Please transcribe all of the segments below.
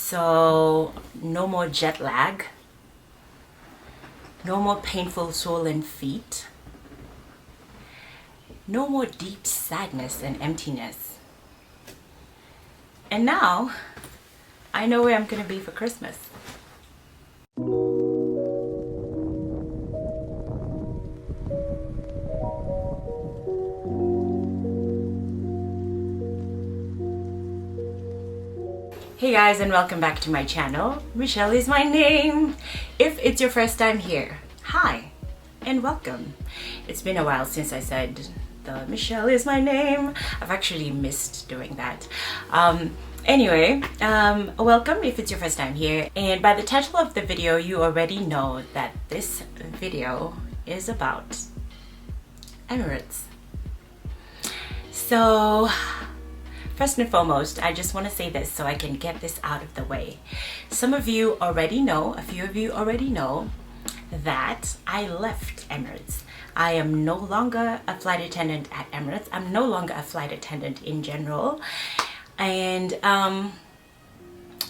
So no more jet lag, no more painful swollen feet, no more deep sadness and emptiness. And now I know where I'm gonna be for Christmas. Hey guys, and welcome back to my channel. Michelle is my name. If it's your first time here, hi and welcome. It's been a while since I said the Michelle is my name. I've actually missed doing that. Anyway, welcome if it's your first time here. And by the title of the video, you already know that this video is about Emirates. So first and foremost, I just want to say this so I can get this out of the way. Some of you already know, a few of you already know that I left Emirates. I am no longer a flight attendant at Emirates. I'm no longer a flight attendant in general. And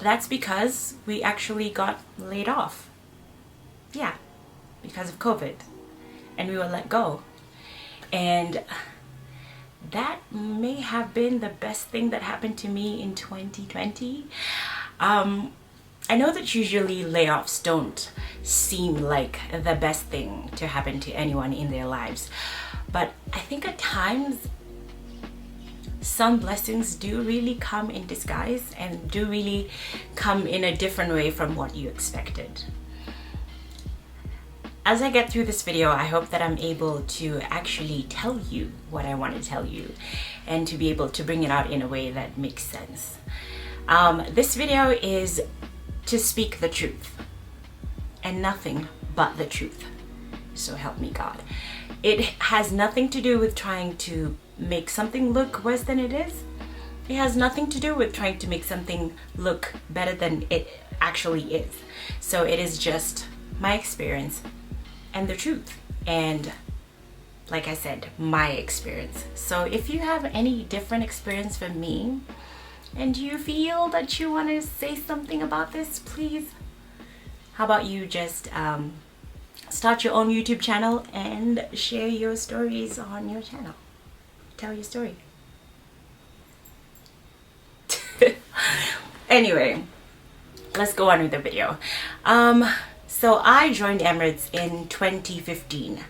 that's because we actually got laid off. Yeah, because of COVID. And we were let go. And that may have been the best thing that happened to me in 2020. I know that usually layoffs don't seem like the best thing to happen to anyone in their lives, but I think at times some blessings do really come in disguise and do really come in a different way from what you expected. As I get through this video, I hope that I'm able to actually tell you what I want to tell you and to be able to bring it out in a way that makes sense. This video is to speak the truth and nothing but the truth. So help me God. It has nothing to do with trying to make something look worse than it is. It has nothing to do with trying to make something look better than it actually is. So it is just my experience and the truth, and like I said, my experience. So if you have any different experience from me and you feel that you want to say something about this, please, how about you just start your own YouTube channel and share your stories on your channel. Tell your story. Anyway, let's go on with the video. So I joined Emirates in 2015,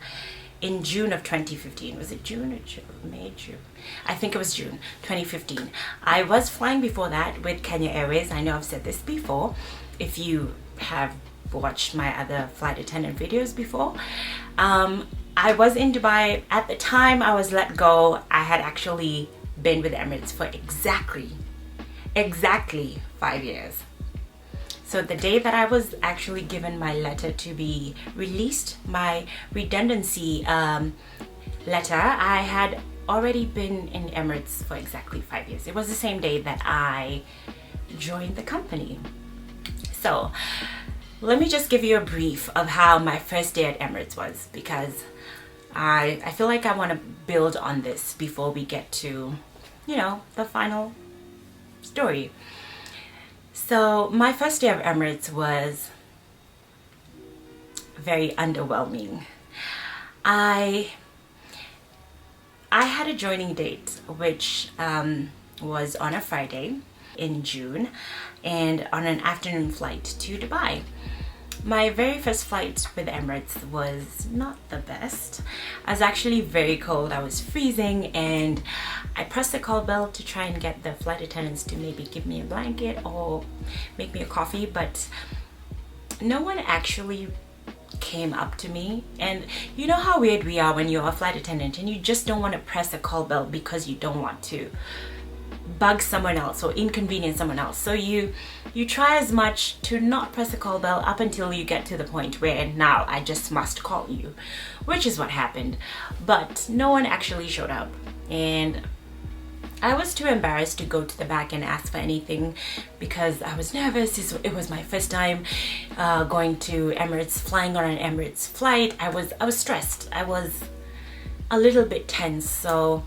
in June of 2015. Was it June or June? May, June? I think it was June 2015. I was flying before that with Kenyan Airways. I know I've said this before. If you have watched my other flight attendant videos before. I was in Dubai. At the time I was let go, I had actually been with Emirates for exactly 5 years. So the day that I was actually given my letter to be released, my redundancy letter, I had already been in Emirates for exactly 5 years. It was the same day that I joined the company. So let me just give you a brief of how my first day at Emirates was, because I feel like I want to build on this before we get to, you know, the final story. So my first day of Emirates was very underwhelming. I had a joining date, which was on a Friday in June, and on an afternoon flight to Dubai. My very first flight with Emirates was not the best. I was actually very cold. I was freezing, and I pressed the call bell to try and get the flight attendants to maybe give me a blanket or make me a coffee, but no one actually came up to me. And you know how weird we are when you're a flight attendant and you just don't want to press a call bell because you don't want to bug someone else or inconvenience someone else. So you try as much to not press a call bell up until you get to the point where now I just must call you, which is what happened. But no one actually showed up, and I was too embarrassed to go to the back and ask for anything because I was nervous. It was my first time going to Emirates, flying on an Emirates flight. I was stressed. I was a little bit tense. So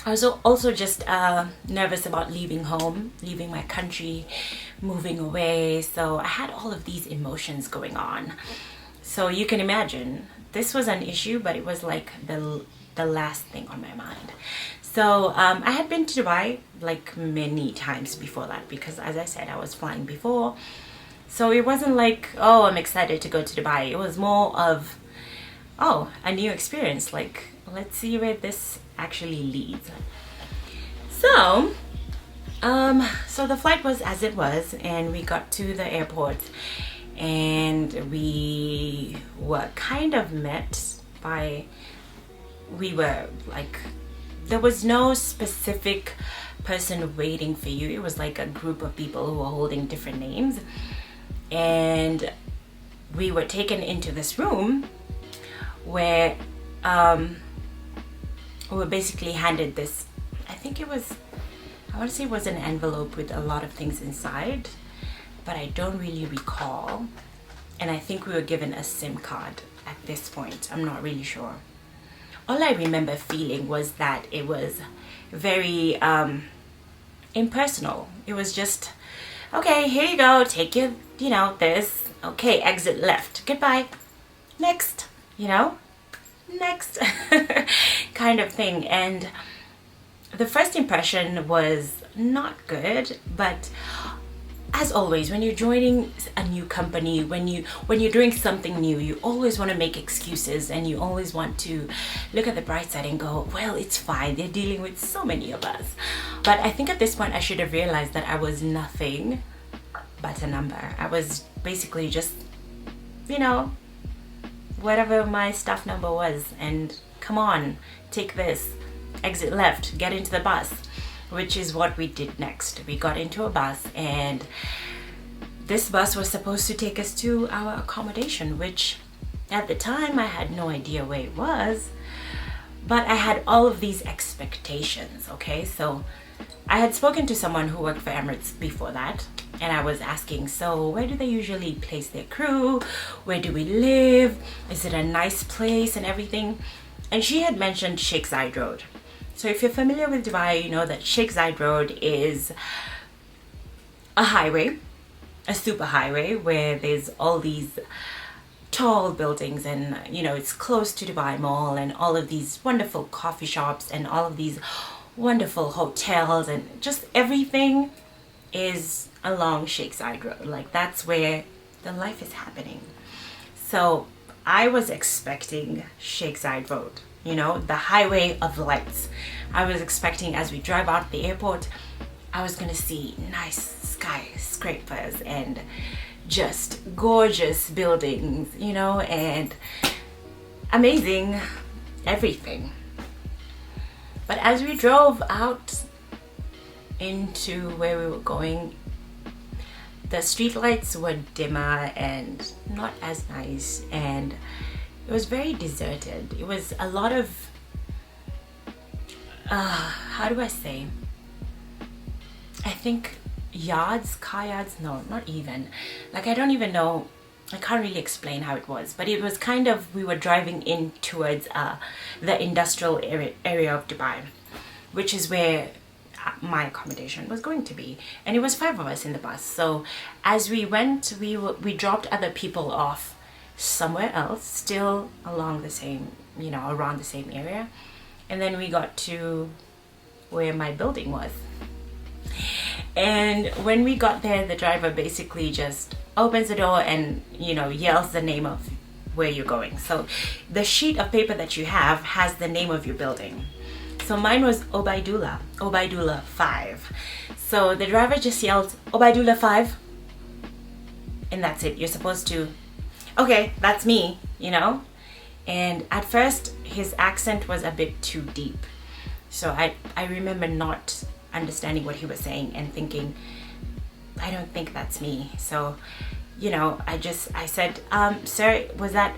I was also just nervous about leaving home, leaving my country, moving away. So I had all of these emotions going on. So you can imagine this was an issue, but it was like the last thing on my mind. So I had been to Dubai like many times before that, because as I said, I was flying before. So it wasn't like, oh, I'm excited to go to Dubai. It was more of, oh, a new experience. Like, let's see where this actually leads. So, so the flight was as it was, and we got to the airport, and we were kind of met by, we were like, there was no specific person waiting for you. It was like a group of people who were holding different names, and we were taken into this room where we were basically handed this, I think it was, I want to say it was an envelope with a lot of things inside, but I don't really recall. And I think we were given a SIM card at this point. I'm not really sure. All I remember feeling was that it was very impersonal. It was just, okay, here you go, take your, you know, this, okay, exit left, goodbye, next, you know, next kind of thing. And the first impression was not good, but as always, when you're joining a new company, when you're doing something new, you always want to make excuses, and you always want to look at the bright side and go, well, it's fine, they're dealing with so many of us. But I think at this point I should have realized that I was nothing but a number. I was basically just, you know, whatever my staff number was, and come on, take this, exit left, get into the bus. Which is what we did next. We got into a bus, and this bus was supposed to take us to our accommodation, which at the time I had no idea where it was, but I had all of these expectations, okay? So I had spoken to someone who worked for Emirates before that, and I was asking, so where do they usually place their crew? Where do we live? Is it a nice place and everything? And she had mentioned Sheikh Zayed Road. So if you're familiar with Dubai, you know that Sheikh Zayed Road is a highway, a super highway, where there's all these tall buildings, and you know, it's close to Dubai Mall, and all of these wonderful coffee shops, and all of these wonderful hotels, and just everything is along Sheikh Zayed Road. Like, that's where the life is happening. So I was expecting Sheikh Zayed Road, you know, the highway of lights. I was expecting, as we drive out the airport, I was gonna see nice skyscrapers and just gorgeous buildings, you know, and amazing everything. But as we drove out into where we were going, the street lights were dimmer and not as nice, and it was very deserted. It was a lot of, how do I say? I think car yards, no, not even. Like, I don't even know, I can't really explain how it was, but it was kind of, we were driving in towards the industrial area of Dubai, which is where my accommodation was going to be. And it was 5 of us in the bus. So as we went, we dropped other people off somewhere else, still along the same, you know, around the same area, and then we got to where my building was. And when we got there, the driver basically just opens the door and, you know, yells the name of where you're going. So the sheet of paper that you have has the name of your building. So mine was Obaidullah 5. So the driver just yelled Obaidullah 5, and that's it. You're supposed to, okay, that's me, you know? And at first his accent was a bit too deep. So I remember not understanding what he was saying and thinking, I don't think that's me. So, you know, I said, sir, was that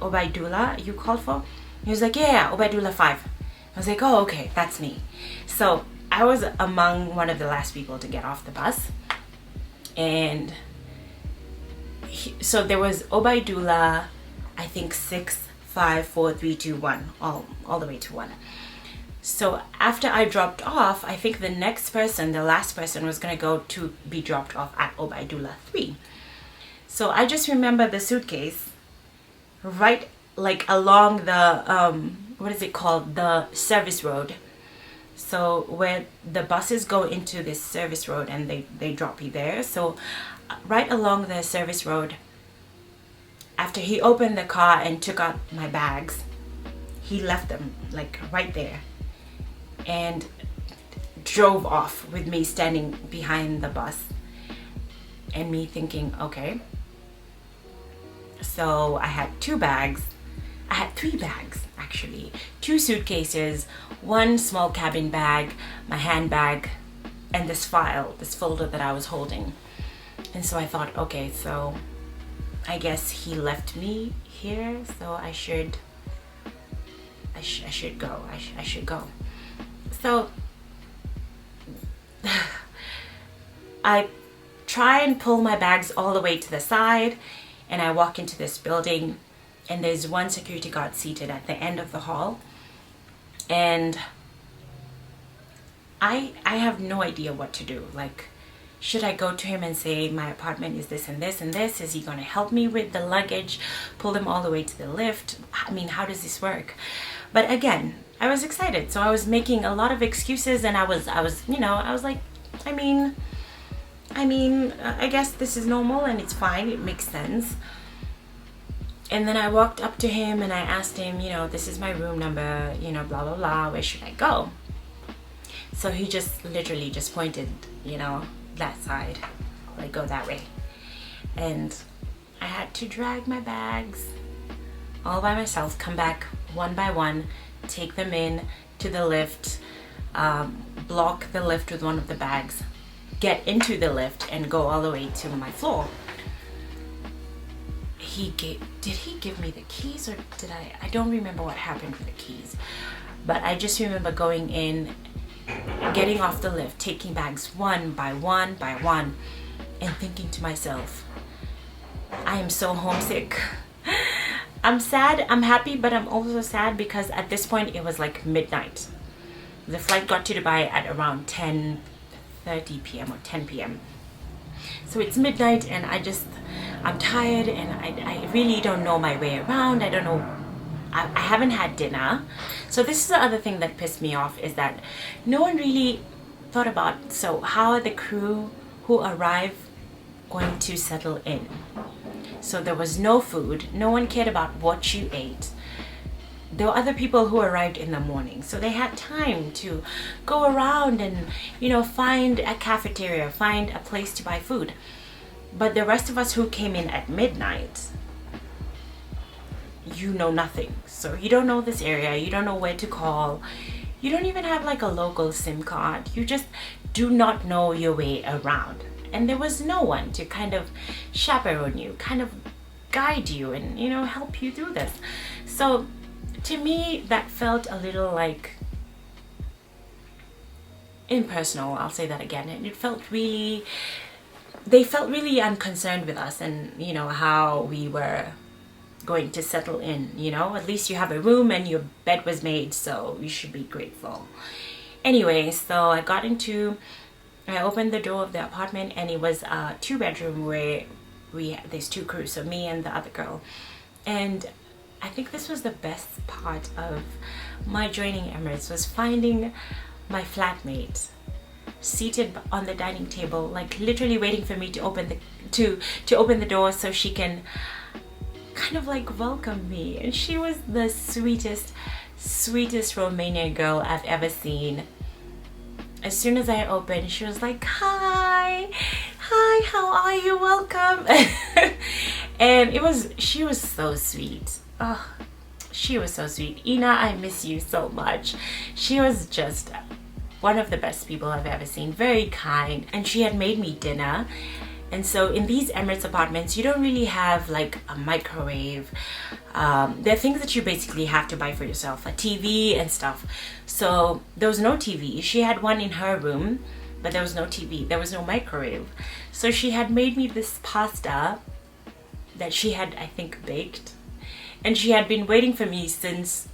Obaidullah you called for? He was like, yeah, Obaidullah 5. I was like, oh, okay, that's me. So I was among one of the last people to get off the bus. And so there was Obaidullah, I think 6, 5, 4, 3, 2, 1, all the way to 1. So after I dropped off, I think the next person, the last person, was gonna go to be dropped off at Obaidullah 3. So I just remember the suitcase right like along the what is it called, the service road. So where the buses go into this service road and they drop you there. So right along the service road, after he opened the car and took out my bags, he left them like right there and drove off with me standing behind the bus, and me thinking, okay. So I had three bags actually, 2 suitcases, 1 small cabin bag, my handbag, and this folder that I was holding. And so I thought, okay, so I guess he left me here, so I should go. I should go. So I try and pull my bags all the way to the side, and I walk into this building, and there's one security guard seated at the end of the hall, and I have no idea what to do. Like, should I go to him and say my apartment is this and this and this? Is he going to help me with the luggage, pull them all the way to the lift? I mean, how does this work? But again, I was excited, so I was making a lot of excuses, and I was like, I guess this is normal and it's fine, it makes sense. And then I walked up to him and I asked him, this is my room number, blah blah blah, where should I go? So he just literally just pointed, that side, like, go that way. And I had to drag my bags all by myself, come back one by one, take them in to the lift, block the lift with one of the bags, get into the lift, and go all the way to my floor. Did he give me the keys, or did I don't remember what happened with the keys, but I just remember going in, getting off the lift, taking bags one by one by one, and thinking to myself, I am so homesick. I'm sad, I'm happy, but I'm also sad because at this point it was like midnight. The flight got to Dubai at around 10:30 p.m. or 10 p.m. So it's midnight, and I'm tired, and I really don't know my way around. I don't know, I haven't had dinner. So this is the other thing that pissed me off, is that no one really thought about, so how are the crew who arrive going to settle in? So there was no food, no one cared about what you ate. There were other people who arrived in the morning, so they had time to go around and, find a cafeteria, find a place to buy food. But the rest of us who came in at midnight, you know nothing. So you don't know this area, you don't know where to call, you don't even have like a local SIM card, you just do not know your way around. And there was no one to kind of chaperone you, kind of guide you, and help you through this. So to me, that felt a little like impersonal. I'll say that again. And they felt really unconcerned with us, and how we were going to settle in. At least you have a room and your bed was made, so you should be grateful. Anyway, so I opened the door of the apartment, and it was a 2-bedroom where there's 2 crews, so me and the other girl. And I think this was the best part of my joining Emirates, was finding my flatmate seated on the dining table, like literally waiting for me to open the door so she can kind of like welcome me. And she was the sweetest Romanian girl I've ever seen. As soon as I opened, she was like, hi, how are you, welcome. And she was so sweet. Oh, she was so sweet. Ina, I miss you so much. She was just one of the best people I've ever seen, very kind, and she had made me dinner. And so in these Emirates apartments, you don't really have like a microwave. There are things that you basically have to buy for yourself, a TV and stuff. So there was no TV. She had one in her room, but there was no TV, there was no microwave. So she had made me this pasta that she had, I think, baked, and she had been waiting for me since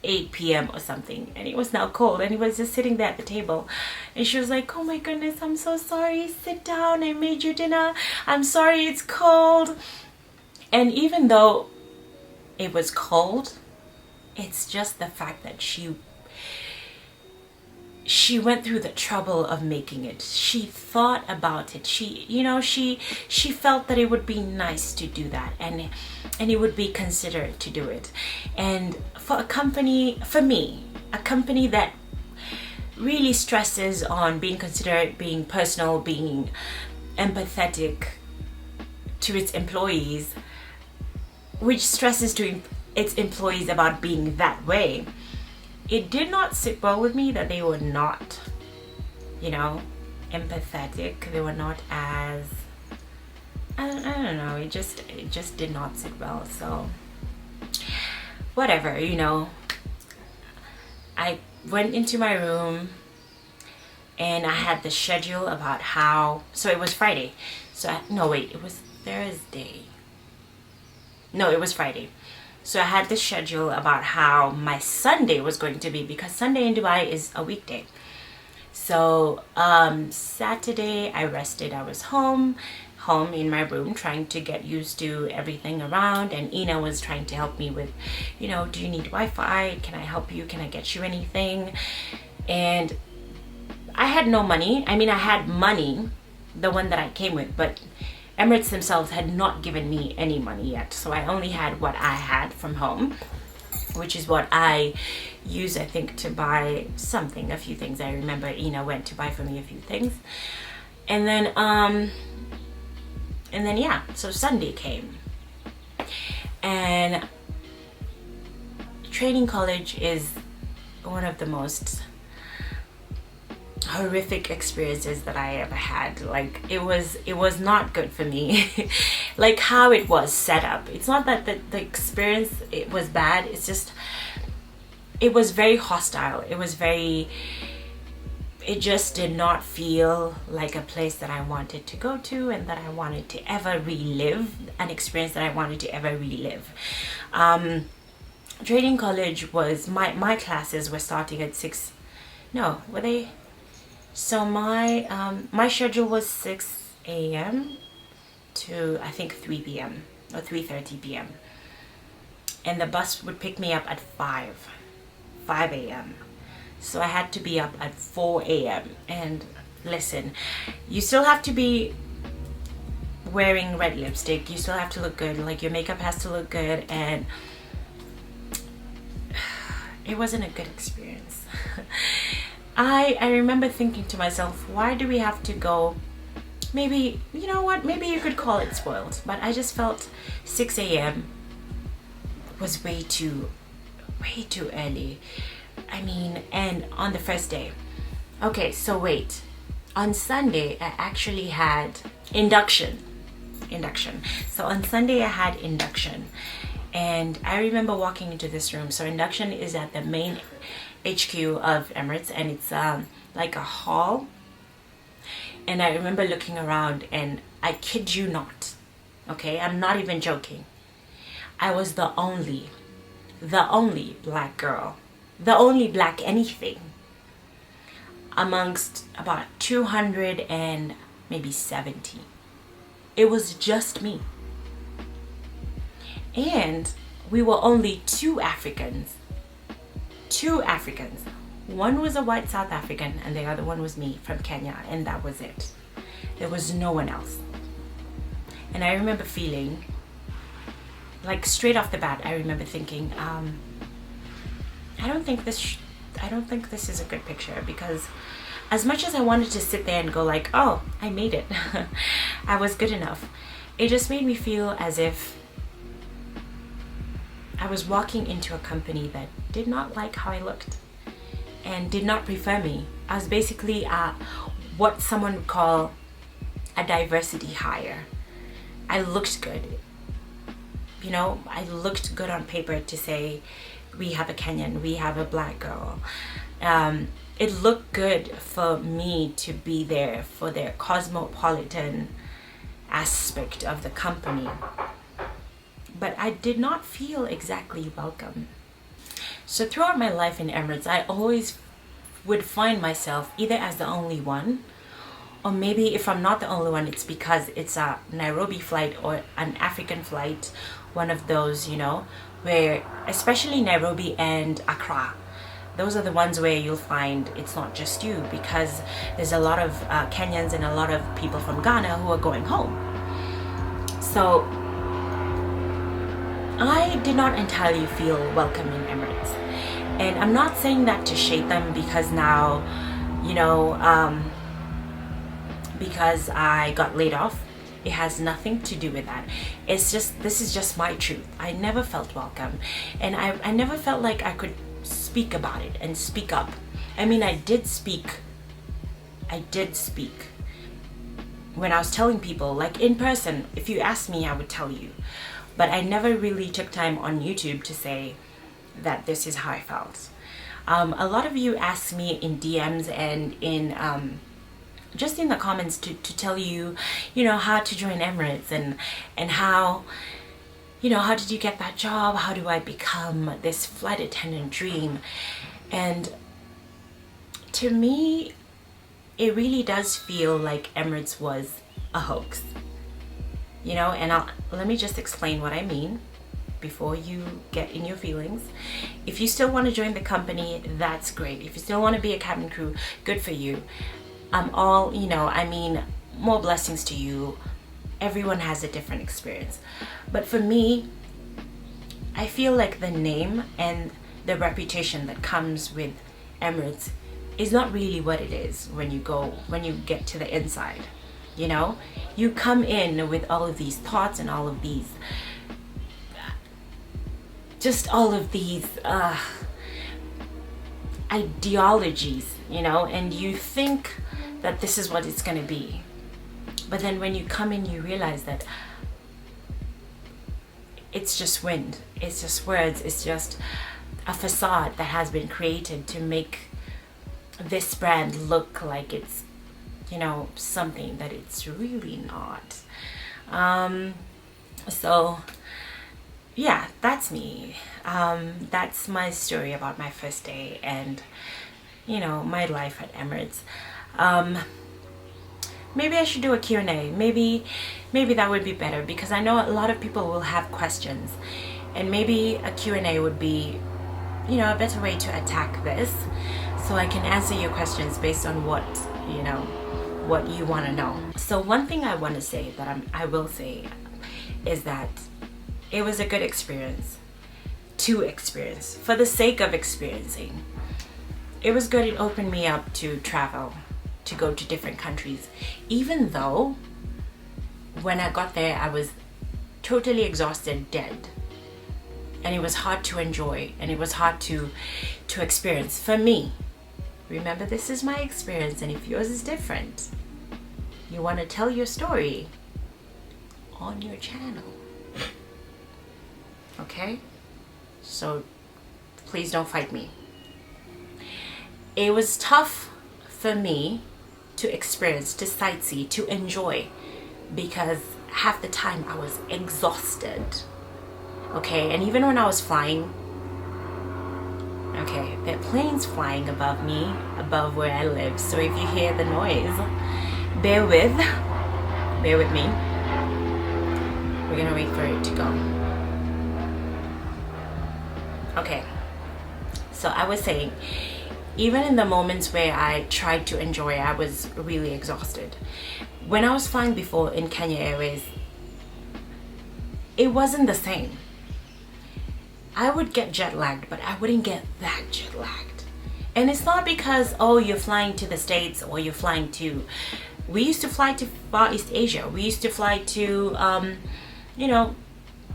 8 p.m. or something, and it was now cold, and he was just sitting there at the table, and she was like, oh my goodness, I'm so sorry, sit down, I made you dinner, I'm sorry it's cold. And even though it was cold, it's just the fact that she went through the trouble of making it. She thought about it. She felt that it would be nice to do that, and it would be considerate to do it. And for a company that really stresses on being considerate, being personal, being empathetic to its employees, which stresses to its employees about being that way, it did not sit well with me that they were not, empathetic. They were not as, I don't know, it just did not sit well. So whatever, I went into my room and I had the schedule about how, so it was Friday. It was Thursday. No, it was Friday. So I had this schedule about how my Sunday was going to be, because Sunday in Dubai is a weekday. So Saturday I rested. I was home in my room, trying to get used to everything around, and Ina was trying to help me with, do you need Wi-Fi? Can I help you? Can I get you anything? And I had no money. I mean, I had money, the one that I came with, but Emirates themselves had not given me any money yet. So I only had what I had from home, which is what I use, I think, to buy something, a few things. I remember Ina went to buy for me a few things. And then yeah, so Sunday came. And training college is one of the most horrific experiences that I ever had. Like, it was not good for me. Like how it was set up. It's not that the experience, it was bad. It's just, it was very hostile. It just did not feel like a place that I wanted to go to, and that I wanted to ever relive, an experience that I wanted to ever relive. Training college was, my classes were starting at 6, no, were they? So my schedule was 6 a.m. to, I think, 3 p.m. or 3:30 p.m. And the bus would pick me up at 5 a.m. So I had to be up at 4 a.m. And listen, you still have to be wearing red lipstick. You still have to look good. Like, your makeup has to look good. And it wasn't a good experience. I remember thinking to myself, why do we have to go? Maybe, you know what, maybe you could call it spoiled, but I just felt 6 a.m. was way too early. I mean, and on the first day. Okay, so wait. On Sunday, I actually had induction. So on Sunday, I had induction. And I remember walking into this room. So induction is at the main HQ of Emirates, and it's like a hall. And I remember looking around, and I kid you not, okay, I'm not even joking, I was the only black girl, the only black anything amongst about 200 and maybe 70. It was just me. And we were only two Africans. One was a white South African, and the other one was me from Kenya, and that was it. There was no one else. And I remember feeling like, straight off the bat, I remember thinking, I don't think this is a good picture, because as much as I wanted to sit there and go like, oh, I made it, I was good enough, it just made me feel as if I was walking into a company that did not like how I looked and did not prefer me. I was basically what someone would call a diversity hire. I looked good. I looked good on paper to say, we have a Kenyan, we have a black girl. It looked good for me to be there for their cosmopolitan aspect of the company. But I did not feel exactly welcome. So throughout my life in Emirates, I always would find myself either as the only one, or maybe if I'm not the only one, it's because it's a Nairobi flight or an African flight, one of those, you know, where especially Nairobi and Accra, those are the ones where you'll find it's not just you, because there's a lot of Kenyans and a lot of people from Ghana who are going home. So I did not entirely feel welcome in Emirates. And I'm not saying that to shade them, because now, you know, because I got laid off, it has nothing to do with that. It's just, this is just my truth. I never felt welcome, and I never felt like I could speak about it and speak up. I mean, I did speak when I was telling people, like in person. If you asked me, I would tell you, but I never really took time on YouTube to say that this is how I felt. A lot of you asked me in DMs and in just in the comments to tell you, you know, how to join Emirates and how, you know, how did you get that job? How do I become this flight attendant dream? And to me, it really does feel like Emirates was a hoax, you know. And let me just explain what I mean before you get in your feelings. If you still want to join the company, that's great. If you still want to be a cabin crew, good for you. All, you know, I mean, more blessings to you. Everyone has a different experience. But for me, I feel like the name and the reputation that comes with Emirates is not really what it is when you get to the inside. You know, you come in with all of these thoughts and all of these, just all of these ideologies, you know, and you think that this is what it's going to be. But then when you come in, you realize that it's just wind, it's just words, it's just a facade that has been created to make this brand look like it's, you know, something that it's really not. So yeah, that's me. That's my story about my first day and, you know, my life at Emirates. Maybe I should do a Q&A. Maybe that would be better, because I know a lot of people will have questions, and maybe a Q&A would be, you know, a better way to attack this, so I can answer your questions based on what, you know, what you want to know. So one thing I want to say that I will say is that it was a good experience to experience for the sake of experiencing. It was good. It opened me up to travel, to go to different countries, even though when I got there I was totally exhausted, dead, and it was hard to enjoy, and it was hard to experience for me. Remember, this is my experience, and if yours is different, you want to tell your story on your channel, okay? So please don't fight me. It was tough for me to experience, to sightsee, to enjoy, because half the time I was exhausted, okay? And even when I was flying, okay, there are planes flying above me, above where I live, so if you hear the noise, bear with me. We're gonna wait for it to go. Okay, so I was saying, even in the moments where I tried to enjoy, I was really exhausted. When I was flying before in Kenya Airways, it wasn't the same. I would get jet lagged, but I wouldn't get that jet lagged. And it's not because, oh, you're flying to the States, or you're flying to, we used to fly to Far East Asia. We used to fly to, you know,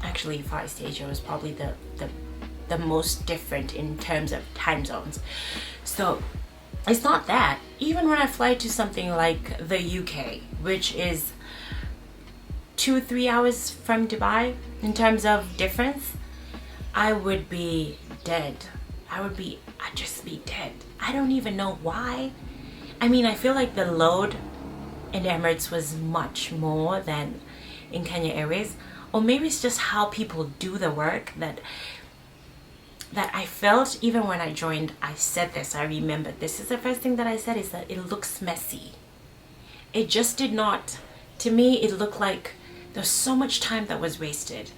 actually Far East Asia was probably the most different in terms of time zones. So it's not that. Even when I fly to something like the UK, which is 2-3 hours from Dubai in terms of difference, I would be dead. I'd just be dead. I don't even know why. I mean, I feel like the load in Emirates was much more than in Kenya Airways, or maybe it's just how people do the work, that that I felt even when I joined. I said this, I remember this is the first thing that I said, is that it looks messy. It just did not, to me it looked like there's so much time that was wasted,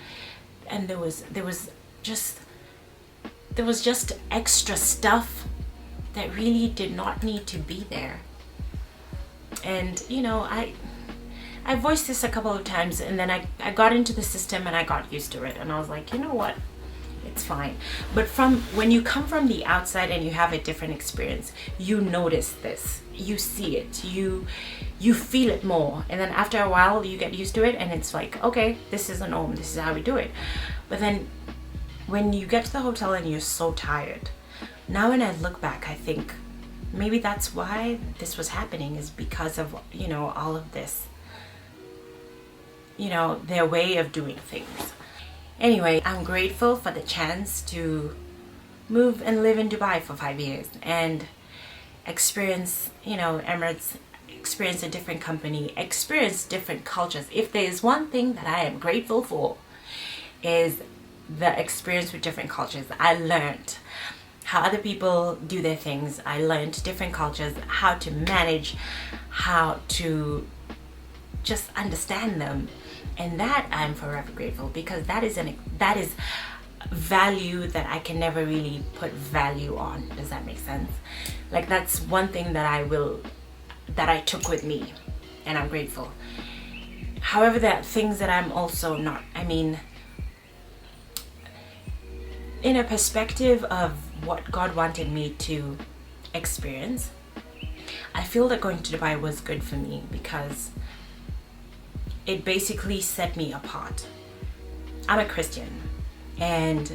and there was just extra stuff that really did not need to be there. And you know, I voiced this a couple of times, and then I got into the system and I got used to it, and I was like, you know what, it's fine. But when you come from the outside and you have a different experience, you notice this, you see it, you feel it more, and then after a while you get used to it, and it's like, okay, this is the norm, this is how we do it. But then when you get to the hotel and you're so tired, now when I look back, I think maybe that's why this was happening, is because of, you know, all of this, you know, their way of doing things. Anyway, I'm grateful for the chance to move and live in Dubai for 5 years and experience, you know, Emirates, experience a different company, experience different cultures. If there's one thing that I am grateful for, is the experience with different cultures. I learned how other people do their things. I learned different cultures, how to manage, how to just understand them. And that I'm forever grateful, because that is value that I can never really put value on. Does that make sense? Like, that's one thing that I took with me, and I'm grateful. However, there are things that I'm also not. I mean, in a perspective of what God wanted me to experience, I feel that going to Dubai was good for me, because it basically set me apart. I'm a Christian, and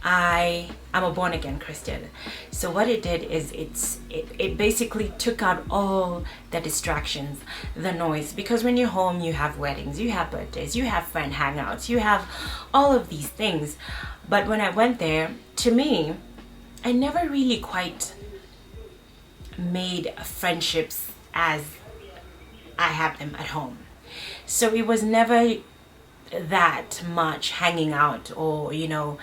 I'm a born again Christian. So what it did is it basically took out all the distractions, the noise, because when you're home you have weddings, you have birthdays, you have friend hangouts, you have all of these things. But when I went there, to me, I never really quite made friendships as I have them at home. So it was never that much hanging out, or, you know,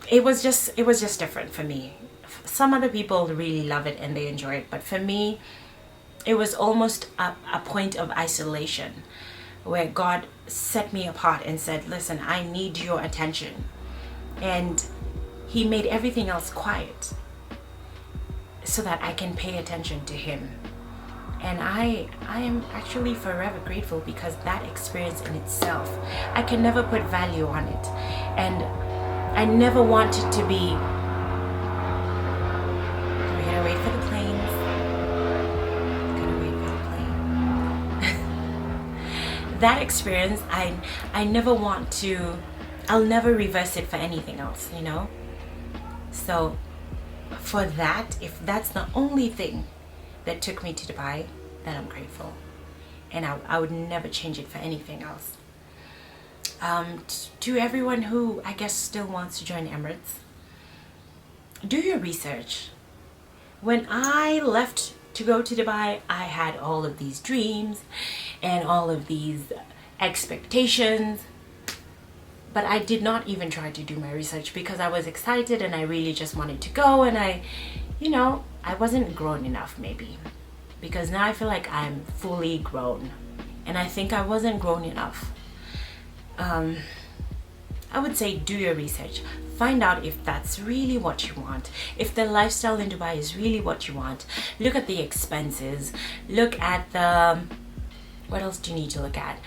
it was just different for me. Some other people really love it and they enjoy it, but for me it was almost a point of isolation, where God set me apart and said, listen, I need your attention. And he made everything else quiet so that I can pay attention to him. And I am actually forever grateful, because that experience in itself, I can never put value on it. And I never wanted to be, we're gonna wait for the planes. Gonna wait for the plane. That experience, I never want to, I'll never reverse it for anything else, you know? So for that, if that's the only thing that took me to Dubai, then I'm grateful, and I would never change it for anything else. To everyone who I guess still wants to join Emirates, do your research. When I left to go to Dubai, I had all of these dreams and all of these expectations, but I did not even try to do my research, because I was excited and I really just wanted to go, and I wasn't grown enough, maybe, because now I feel like I'm fully grown, and I think I wasn't grown enough. I would say do your research. Find out if that's really what you want. If the lifestyle in Dubai is really what you want. Look at the expenses. Look at the... what else do you need to look at?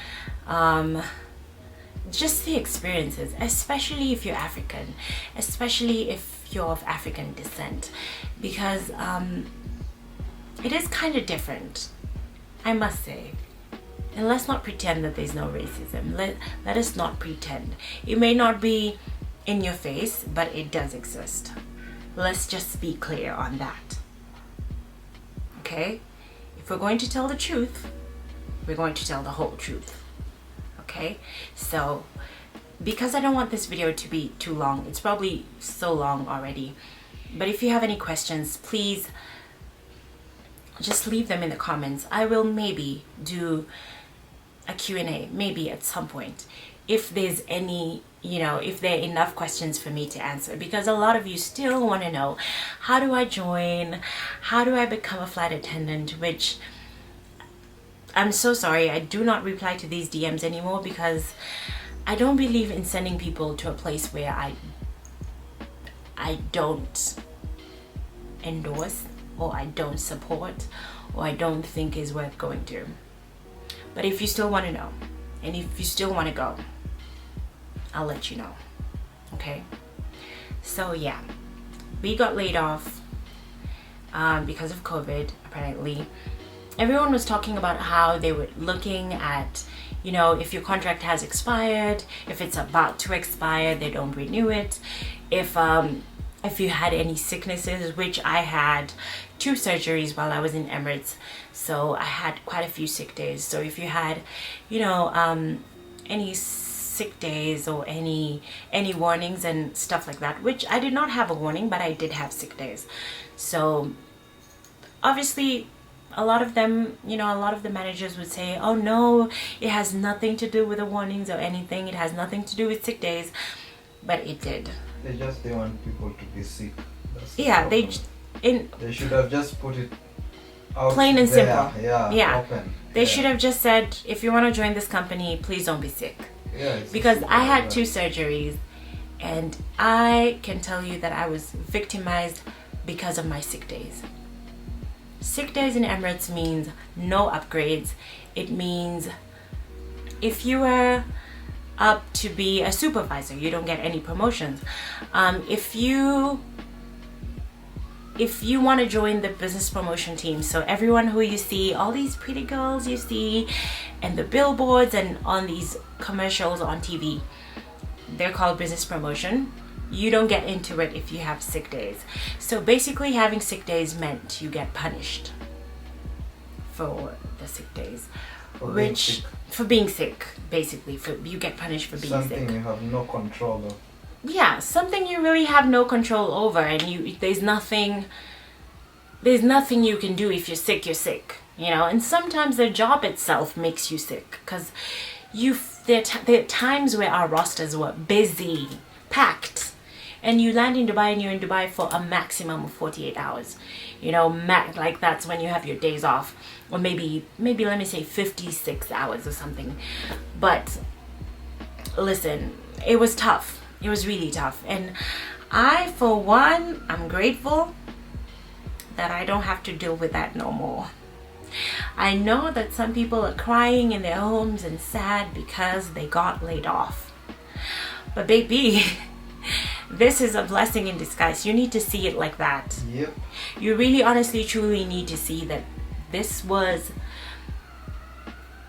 Just the experiences, especially if you're African, especially if you're of African descent, because it is kind of different, I must say. And let's not pretend that there's no racism. Let us not pretend. It may not be in your face, but it does exist. Let's just be clear on that. Okay? If we're going to tell the truth, we're going to tell the whole truth. Okay? So, because I don't want this video to be too long, it's probably so long already, but if you have any questions, please just leave them in the comments. I will maybe do a Q&A, maybe at some point, if there's any, if there are enough questions for me to answer, because a lot of you still want to know, how do I join? How do I become a flight attendant? Which, I'm so sorry, I do not reply to these DMs anymore, because I don't believe in sending people to a place where I don't endorse, or I don't support, or I don't think is worth going to. But if you still want to know, and if you still want to go, I'll let you know. Okay? So yeah, we got laid off because of COVID, apparently. Everyone was talking about how they were looking at, if your contract has expired, if it's about to expire, they don't renew it. If you had any sicknesses, which I had 2 surgeries while I was in Emirates, so I had quite a few sick days. So if you had, any sick days or any warnings and stuff like that, which I did not have a warning, but I did have sick days. So obviously, a lot of them, a lot of the managers would say, oh no, it has nothing to do with the warnings or anything. It has nothing to do with sick days. But it did. They just don't want people to be sick. Yeah, they should have just put it out plain and there. simple. Yeah. Open. They should have just said, if you want to join this company, please don't be sick. Yeah, because I had 2 surgeries, and I can tell you that I was victimized because of my sick days. Sick days in Emirates means no upgrades. It means if you were up to be a supervisor, you don't get any promotions. If you want to join the business promotion team, so everyone who you see, all these pretty girls you see and the billboards and on these commercials on TV, they're called business promotion. You don't get into it if you have sick days. So basically, having sick days meant you get punished for the sick days, for being sick, basically. You get punished for being sick. Something you have no control of. Yeah, something you really have no control over, and there's nothing you can do. If you're sick, you're sick. And sometimes the job itself makes you sick, because there are times where our rosters were busy, packed, and you land in Dubai and you're in Dubai for a maximum of 48 hours. Like that's when you have your days off, or maybe let me say 56 hours or something. But listen, it was tough. It was really tough. And I, for one, I'm grateful that I don't have to deal with that no more. I know that some people are crying in their homes and sad because they got laid off. But baby, this is a blessing in disguise. You need to see it like that. Yep. You really, honestly, truly need to see that this was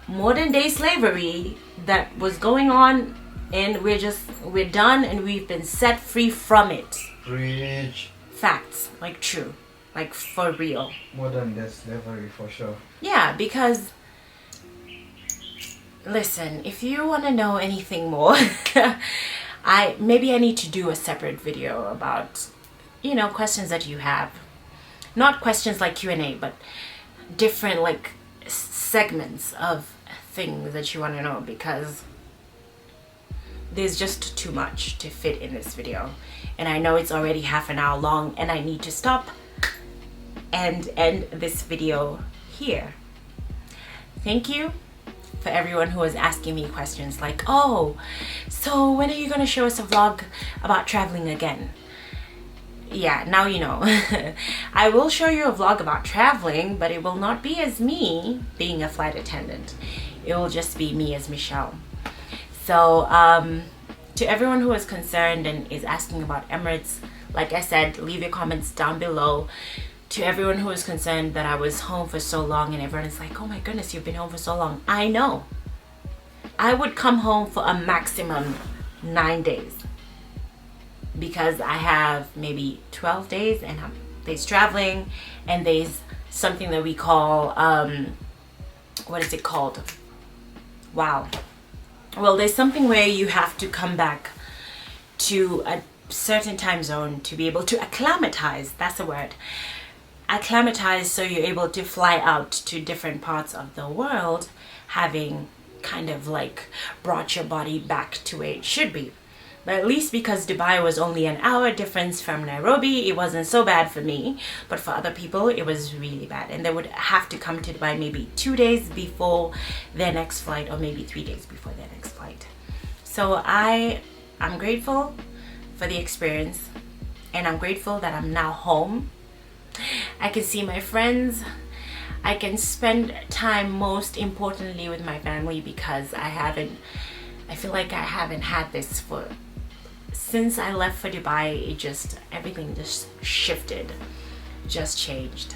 modern day slavery that was going on, and we're done, and we've been set free from it. Preach. Facts, like true, like for real. Modern day slavery for sure. Yeah, because listen, if you want to know anything more, maybe I need to do a separate video about, questions that you have. Not questions like Q&A, but different like segments of things that you want to know, because there's just too much to fit in this video. And I know it's already half an hour long, and I need to stop and end this video here. Thank you for everyone who was asking me questions like, oh, so when are you going to show us a vlog about traveling again? Yeah, now you know. I will show you a vlog about traveling, but it will not be as me being a flight attendant. It will just be me as Michelle. So to everyone who is concerned and is asking about Emirates, like I said, leave your comments down below. To everyone who is concerned that I was home for so long, and everyone is like, oh my goodness, you've been home for so long. I know. I would come home for a maximum 9 days, because I have maybe 12 days, and there's traveling, and there's something that we call, what is it called? Wow. Well, there's something where you have to come back to a certain time zone to be able to acclimatize. That's the word. Acclimatize, so you're able to fly out to different parts of the world, having kind of like brought your body back to where it should be. But at least because Dubai was only an hour difference from Nairobi, it wasn't so bad for me. But for other people, it was really bad. And they would have to come to Dubai maybe 2 days before their next flight, or maybe 3 days before their next flight. So I'm grateful for the experience, and I'm grateful that I'm now home. I can see my friends. I can spend time, most importantly, with my family, because I feel like I haven't had this since I left for Dubai. Everything just shifted, just changed.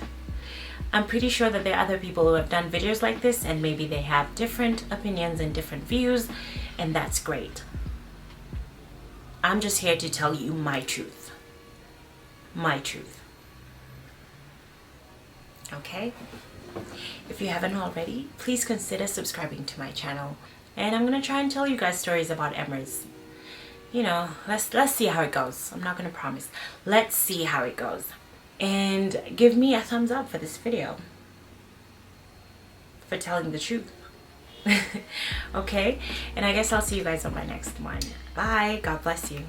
I'm pretty sure that there are other people who have done videos like this, and maybe they have different opinions and different views, and that's great. I'm just here to tell you my truth. My truth. Okay? If you haven't already, please consider subscribing to my channel. And I'm gonna try and tell you guys stories about Emirates. You know, let's see how it goes. I'm not gonna promise. Let's see how it goes. And give me a thumbs up for this video, for telling the truth. Okay? And I guess I'll see you guys on my next one. Bye. God bless you.